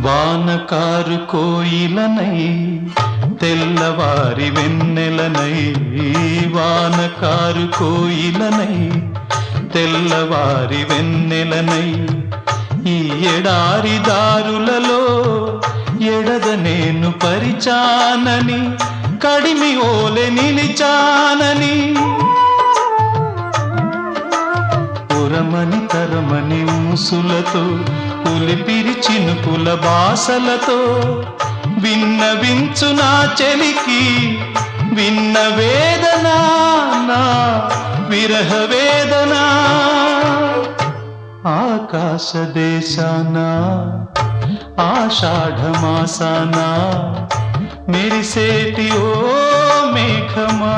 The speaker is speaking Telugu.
వానకారు కోయిలనై తెల్లవారి వెన్నెలనై, వానకారు కోయిలనై తెల్లవారి వెన్నెలనై, ఈ ఎడారి దారులలో ఎడద నేను పరిచానని, కడిమి ఓలె నిలిచానని, ఉరమని తరమని ఊసులతో పులిపిరి చినుకుల బాసలతో విన్నవించు నా చెలికి విన్న వేదన, నా విరహ వేదన. ఆకాశ దేశాన ఆషాఢమాసాన మెరిసేటి ఓ మేఘమా.